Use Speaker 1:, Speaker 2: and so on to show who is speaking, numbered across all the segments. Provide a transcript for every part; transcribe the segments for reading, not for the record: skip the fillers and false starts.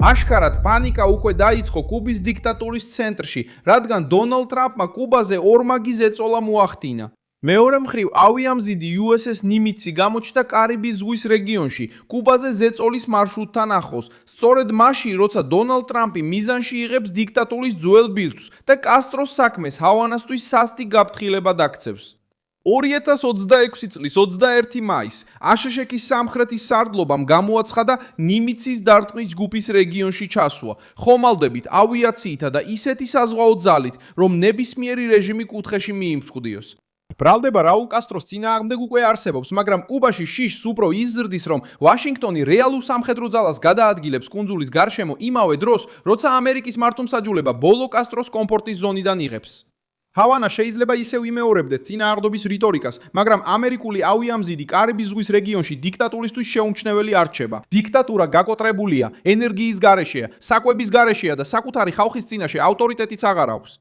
Speaker 1: აშკარად პანიკა უკვე დაიწყო კუბის დიქტატურის ცენტრში, რადგან დონალდ ტრამპმა კუბაზე ორმაგი ზეწოლა მოახდინა. მეორე მხრივ, ავიამზიდი USS ნიმიცი გამოჩნდა კარიბის ზღვის რეგიონში, კუბაზე ზეწოლის მარშრუტთან ახლოს, სწორედ მაშინ, როცა დონალდ ტრამპი მიზანში იღებს დიქტატურის ძველ ბირთვს და კასტროს საქმეს ჰავანასთვის სასტიკ გაფრთხილება აქცევს. 2026 წლის 21 მაისს აშშ-ის სამხრეთის სარდლობამ გამოაცხადა ნიმიცის დარტყმის ჯგუფის რეგიონში ჩასვლა, ხომალდებით, ავიაციითა და ისეთი საზღვაო ძალით, რომ ნებისმიერი რეჟიმი კუთხეში მიიმსხვდიოს. ბრალდება რაულ კასტროს წინააღმდეგ უკვე არსებობს, მაგრამ კუბაში შიშს უფრო იზრდის, რომ ვაშინგტონი რეალურ სამხედრო ძალას გადაადგილებს კუნძულის გარშემო იმავე დროს, როცა ამერიკის მართლმსაჯულება ბოლო კასტროს კომფორტის ზონიდან იღებს. ჰავანა შეიძლება ისევ იმეორებდეს წინააღმდობის რიტორიკას, მაგრამ ამერიკული ავიამზიდი კარიბის ზღვის რეგიონში დიქტატურისთვის შეუმჩნეველი არ რჩება. დიქტატურა გაკოტრებულია, ენერგიის გარეშეა, საკვების გარეშეა და საკუთარი ხალხის წინაშე ავტორიტეტიც აღარ აქვს.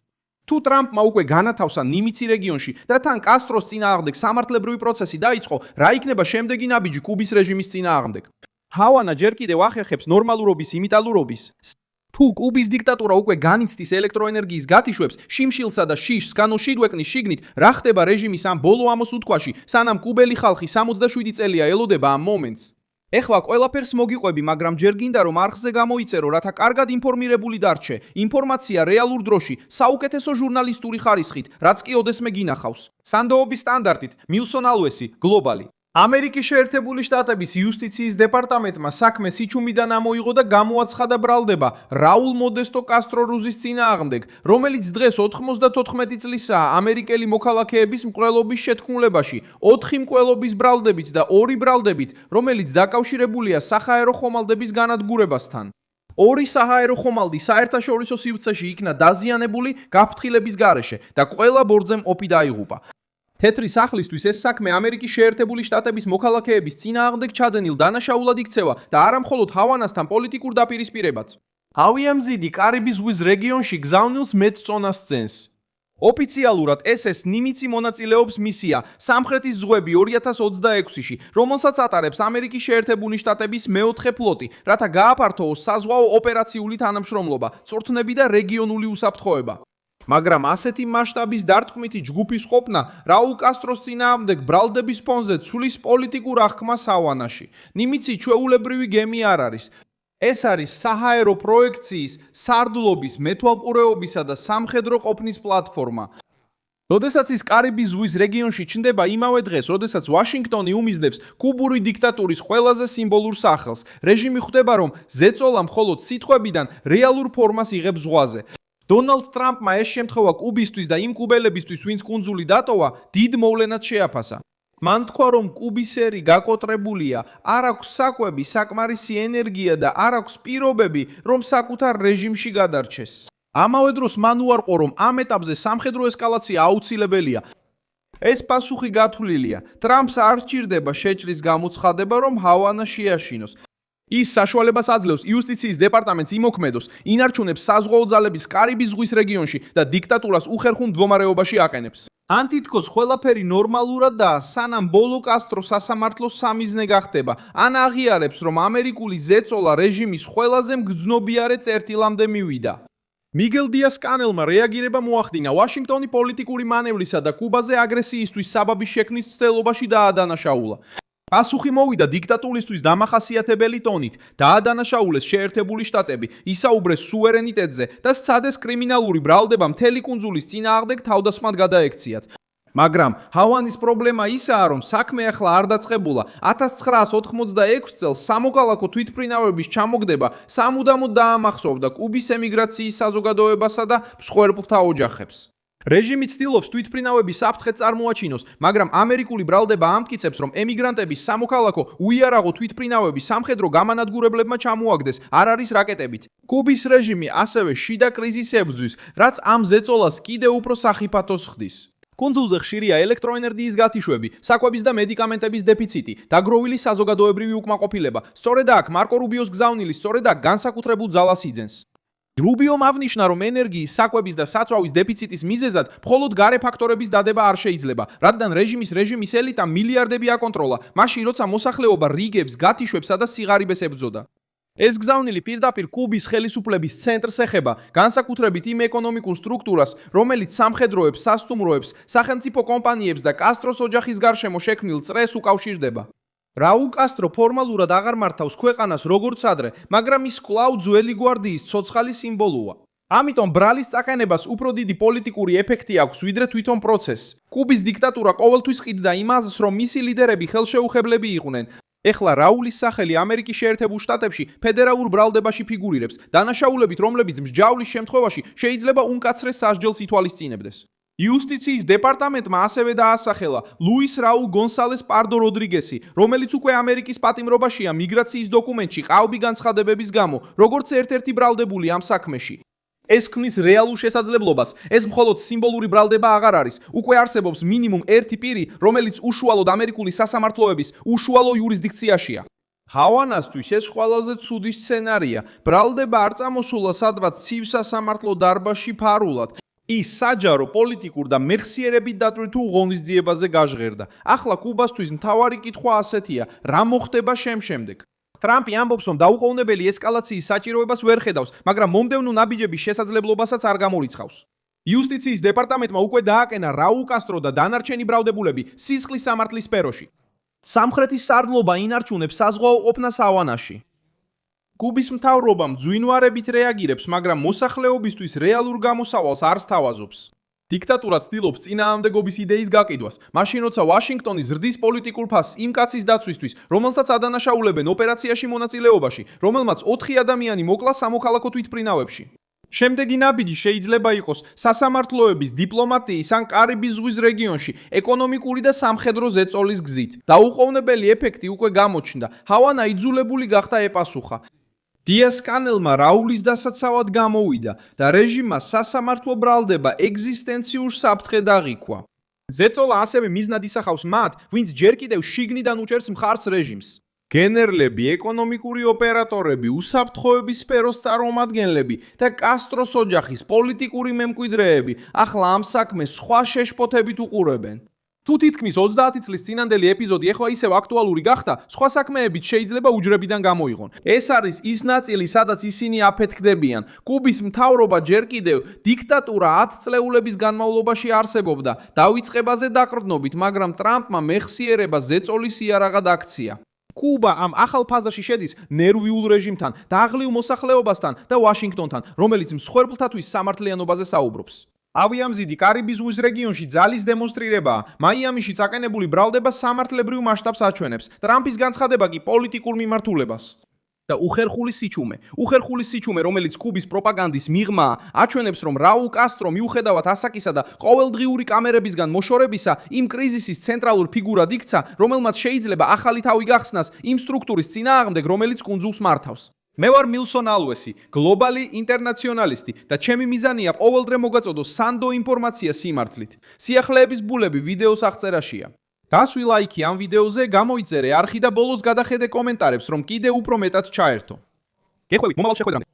Speaker 1: თუ ტრამპმა უკვე განათავსა ნიმიცი რეგიონში და თან კასტროს წინააღმდეგ სამართლებრივი პროცესი დაიწყო, რა იქნება შემდეგი ნაბიჯი კუბის რეჟიმის წინააღმდეგ? ჰავანა ჯერ კიდევ ახერხებს ნორმალურობის იმიტალურობის. თუ კუბის დიქტატურა უკვე განიცდის ელექტროენერგიის გათიშვებს, შიმშილსა და შიშს განოშიგვეკნის შიგნით, რა ხდება რეჟიმის ამ ბოლო ამოს უთქვაში, სანამ კუბელი ხალხი 67 წელია ელოდება ამ მომენტს. ეხლა ყველაფერს მოგიყვები, მაგრამ ჯერ გინდა რომ არხზე გამოიწერო, რათა კარგად ინფორმირებული დარჩე. ინფორმაცია რეალურ დროში, საუკეთესო ჟურნალისტური ხარისხით, რაც კი ოდესმე გინახავს. სანდოობის სტანდარტით, მილსონ ალვესი, გლობალი. ამერიკის შეერთებული შტატების იუსტიციის დეპარტამენტმა საქმე სიჩუმიდან ამოიღო და გამოაცხადა ბრალდება რაულ მოდესტო კასტრო რუზის წინააღმდეგ, რომელიც დღეს 94 წლისაა ამერიკელი მოქალაქეების მკვლელობის შეთქმულებაში, 4 მკვლელობის ბრალდებით და 2 ბრალდებით, რომელიც დაკავშირებულია საჰაერო ხომალდების განადგურებასთან. 2 საჰაერო ხომალდი საერთაშორისო სივრცეში იქნა დაზიანებული გაფრთხილების გარეშე და ყველა ბორძემ ყოფი დაიღუპა. თეთრი სახლისთვის ეს საქმე ამერიკის შეერთებული შტატების მოქალაქეების წინააღმდეგ ჩადენილ დანაშაულად იქცევა და არა მხოლოდ ჰავანასთან პოლიტიკურ დაპირისპირებად. ავიამზიდი კარიბის ზღვის რეგიონში გზავნილს მეტწონას წენს. ოფიციალურად SS ნიმიცი მონაწილეობს მისია სამხრეთის ზღვები 2026-ში, რომელსაც ატარებს ამერიკის შეერთებული შტატების მეოთხე ფლოტი, რათა გააფართოოს საზღვაო ოპერაციული თანამშრომლობა, წვრთნები და რეგიონული უსაფრთხოება. მაგრამ ასეთი მასშტაბის დარტყმითი ჯგუფის ყოფნა რაულ კასტროს წინააღმდეგ ბრალდების ფონზე ცვლის პოლიტიკურ აღქმას ჰავანაში. ნიმიცი ჩვეულებრივი გემი არ არის. ეს არის საჰაერო პროექციის, სარდლობის, მეთვალყურეობისა და სამხედრო ყოფნის პლატფორმა. როდესაც ის კარიბის ზღვის რეგიონში ჩნდება იმავე დღეს, როდესაც ვაშინგტონი უმიზნებს კუბური დიქტატურის ყველაზე სიმბოლურ სახელს, რეჟიმი ხვდება, რომ ზეწოლა მხოლოდ სიტყვებიდან რეალურ ფორმას იღებს ზღვაზე. დონალდ ტრამპმა ეს შემთხვევა კუბისთვის და იმ კუბელებისთვის, ვინც კუნძული დატოვა, დიდ მოვლენად შეაფასა. მან თქვა, რომ კუბის ერი გაკოტრებულია, არ აქვს საკვები, საკმარისი ენერგია და არ აქვს პირობები, რომ საკუთარ რეჟიმში გადარჩეს. ამავე დროს მან უარყო, რომ ამ ეტაპზე სამხედრო ესკალაცია აუცილებელია. ეს პასუხი გათვლილია. ტრამპს არ სჭირდება შეჭრის გამოცხადება, რომ ჰავანა შეაშინოს. ის საშუალებას აძლევს იუსტიციის დეპარტამენტს იმოქმედოს, ინარჩუნებს საზღვაო ძალების კარიბის ზღვის რეგიონში და დიქტატურას უხერხულ მდგომარეობაში აყენებს. ან თითქოს ყველაფერი ნორმალურადაა, სანამ ბოლო კასტრო სასამართლოს სამიზნე გახდება, ან აღიარებს, რომ ამერიკული ზეწოლა რეჟიმის ყველაზე მგრძნობიარე წერტილამდე მივიდა. მიგელ დიას კანელმა რეაგირება მოახდინა ვაშინგტონი პოლიტიკური მანევრისა და კუბაზე აგრესიისთვის საბაბის შექმნის მცდელობაში დაადანაშაულა. პასუხი მოვიდა დიქტატურისთვის დამახასიათებელი ტონით, დაადანაშაულეს შეერთებული შტატები, ისაუბრეს სუვერენიტეტზე და სცადეს კრიმინალური ბრალდება მთელი კუნძულის წინააღმდეგ თავდასხმად გადაექციათ. მაგრამ ჰავანის პრობლემა ისაა, რომ საქმე ახლა არ დაწყებულა. 1986 წელს სამოქალაქო თვითმფრინავების ჩამოგდება სამუდამოდ დაამახსოვრდა კუბის ემიგრაციის საზოგადოებასა და მსხვერპლთა ოჯახებს. რეჟიმი ცდილობს თვითმფრინავების საფრთხე წარმოაჩინოს, მაგრამ ამერიკული ბრალდება ამტკიცებს, რომ ემიგრანტების სამოქალაქო უიარაღო თვითმფრინავების სამხედრო გამანადგურებლებმა ჩამოაგდეს არ არის რაკეტებით. კუბის რეჟიმი ასევე შიდა კრიზისს ებრძვის, რაც ამ ზეწოლას კიდევ უფრო სახიფათოს ხდის. კუნძულზე ხშირია ელექტროენერგიის გათიშვები, საკვების და მედიკამენტების დეფიციტი, დაგროვილი საზოგადოებრივი უკმაყოფილება. სწორედ აქ მარკო რუბიოს გზავნილი სწორედ აქ განსაკუთრებულ ძალას იძენს. რუბიომ აღნიშნა, რომ ენერგიის, საკვების და საწვავის დეფიციტის მიზეზად მხოლოდ გარე ფაქტორების დადება არ შეიძლება, რადგან რეჟიმის ელიტამ მილიარდები აკონტროლა, მაშინ როცა მოსახლეობა რიგებს, გათიშვებსა და სიღარიბეს ებრძოდა. ეს გზავნილი პირდაპირ კუბის ხელისუფლების ცენტრს ეხება, განსაკუთრებით იმ ეკონომიკურ სტრუქტურას, რომელიც სამხედროებს, სასტუმროებს, სახელმწიფო კომპანიებს და კასტროს ოჯახის გარშემო შექმნილ წრეს უკავშირდება. რაულ კასტრო ფორმალურად აღარ მართავს ქვეყანას როგორც ადრე, მაგრამ ის კვლავ ძველი გვარდიის ცოცხალი სიმბოლოა. ამიტომ ბრალის წაყენებას უფრო დიდი პოლიტიკური ეფექტი აქვს ვიდრე თვითონ პროცესს. კუბის დიქტატურა ყოველთვის ყიდდა იმ აზრს, რომ მისი ლიდერები ხელშეუხებლები იყვნენ. ეხლა რაულის სახელი ამერიკის შეერთებულ შტატებში ფედერალურ ბრალდებაში ფიგურირებს, დანაშაულებით, რომლებიც მსჯავრლის შემთხვევაში შეიძლება უმკაცრეს სასჯელს ითვალისწინებდეს. იუსტიციის დეპარტამენტმა ასევე დაასახელა ლუის რაულ გონსალეს პარდო როდრიგესი, რომელიც უკვე ამერიკის პატიმრობაშია მიგრაციის დოკუმენტში ყალბი განცხადებების გამო, როგორც ერთ-ერთი ბრალდებული ამ საქმეში. ეს ქმნის რეალურ შესაძლებლობას, ეს მხოლოდ სიმბოლური ბრალდება აღარ არის, უკვე არსებობს მინიმუმ ერთი პირი, რომელიც უშუალოდ ამერიკული სასამართლოების უშუალო იურისდიქციაშია. ჰავანასთვის ეს ყველაზე ცუდი სცენარია. ბრალდება არ წამოსულა სადღაც ცივ სასამართლო დარბაზში ფარულად. ის საჯარო, პოლიტიკურ და მეხსიერებით დატვირთულ ღონისძიებაზე გაჟღერდა. ახლა კუბასთვის მთავარი კითხვა ასეთია: რა მოხდება შემდგომ? ტრამპი ამბობს, რომ დაუყოვნებელი ესკალაციის საჭიროებას ვერ ხედავს, მაგრამ მომდევნო ნაბიჯების შესაძლებლობასაც არ გამორიცხავს. იუსტიციის დეპარტამენტმა უკვე დააკენა რაულ კასტრო და დანარჩენი ბრალდებულები სისხლის სამართლის სფეროში. სამხრეთის სარდლობა ინარჩუნებს საზღვაო ყოფნას ჰავანაში. კუბის მთავრობამ ძვინვარებით რეაგირებს, მაგრამ მოსახლეობისთვის რეალურ გამოსავალს არ სთავაზობს. დიქტატურა ცდილობს წინააღმდეგობის იდეის გაყიდვას, მაშინ როცა ვაშინგტონი ზრდის პოლიტიკურ ფასს იმ კაცის დაცვისთვის, რომელსაც ადანაშაულებენ ოპერაციაში მონაწილეობაში, რომელმაც 4 ადამიანი მოკლა სამოქალაქო თვითმფრინავებში. შემდეგი ნაბიჯი შეიძლება იყოს სასამართლოების, დიპლომატიის ან კარიბის ზღვის რეგიონში ეკონომიკური და სამხედრო ზეწოლის გზით. დაუყოვნებელი ეფექტი უკვე გამოჩნდა. ჰავანა იძულებული გახდა ეპასუხა. დიას-კანელმა რაულის დასაცავად გამოვიდა და რეჟიმმა სასამართლო ბრალდება ეგზისტენციურ საფრთხედ აღიქვა. ზეწოლა ასევე მიზნად ისახავს მათ, ვინც ჯერ კიდევ შიგნიდან უჭერს მხარს რეჟიმს. გენერლები, ეკონომიკური ოპერატორები, უსაფრთხოების სფეროს წარმომადგენლები და კასტროს ოჯახის პოლიტიკური მემკვიდრეები ახლა ამ საქმეს სხვა შეშფოთებით უყურებენ. თუ თითქმის 30 წლის წინანდელი ეპიზოდი ეხლა ისევ აქტუალური გახდა, სხვა საქმეებიც შეიძლება უჯრებიდან გამოიღონ. ეს არის ის ნაწილი, სადაც ისინი აფეთქდებიან. კუბის მთავრობა ჯერ კიდევ დიქტატურა 10 წლეულების განმავლობაში არსებობდა, დავიწყებაზე დაყრდნობით, მაგრამ ტრამპმა მეხსიერება ზეწოლის იარაღად აქცია. კუბა ამ ახალ ფაზაში შედის ნერვიულ რეჟიმთან, დაღლილ მოსახლეობასთან და ვაშინგტონთან, რომელიც მსხვერპლთათვის სამართლიანობაზე საუბრობს. ავიამზიდი კარიბის ზღვის რეგიონში ძალის დემონსტრირებაა. მაიამიში წაყენებული ბრალდება სამართლებრივ მასშტაბს აჩვენებს. ტრამპის განცხადება კი პოლიტიკურ მიმართულებას. და უხერხული სიჩუმე, რომელიც კუბის პროპაგანდის მიღმაა, აჩვენებს, რომ რაულ კასტრო მიუხედავად ასაკისა და ყოველდღიური კამერებისგან მოშორებისა, იმ კრიზისის ცენტრალურ ფიგურად იქცა, რომელმაც შეიძლება ახალი თავი გახსნას იმ სტრუქტურის წინააღმდეგ, რომელიც კუნძულს მართავს. მე ვარ მილსონ ალვესი, გლობალი ინტერნაციონალისტი და ჩემი მიზანია ყოველდღე მოგაწოდო სანდო ინფორმაცია სიმართლით. სიახლეების ბულები ვიდეოს აღწერაშია. დასვი ლაიქი ამ ვიდეოზე, გამოიწერე არხი და ბოლოს გადახედე კომენტარებს, რომ კიდე უფრო მეტად ჩაერთო. გეხვევით მომავალ შეხვედრამდე.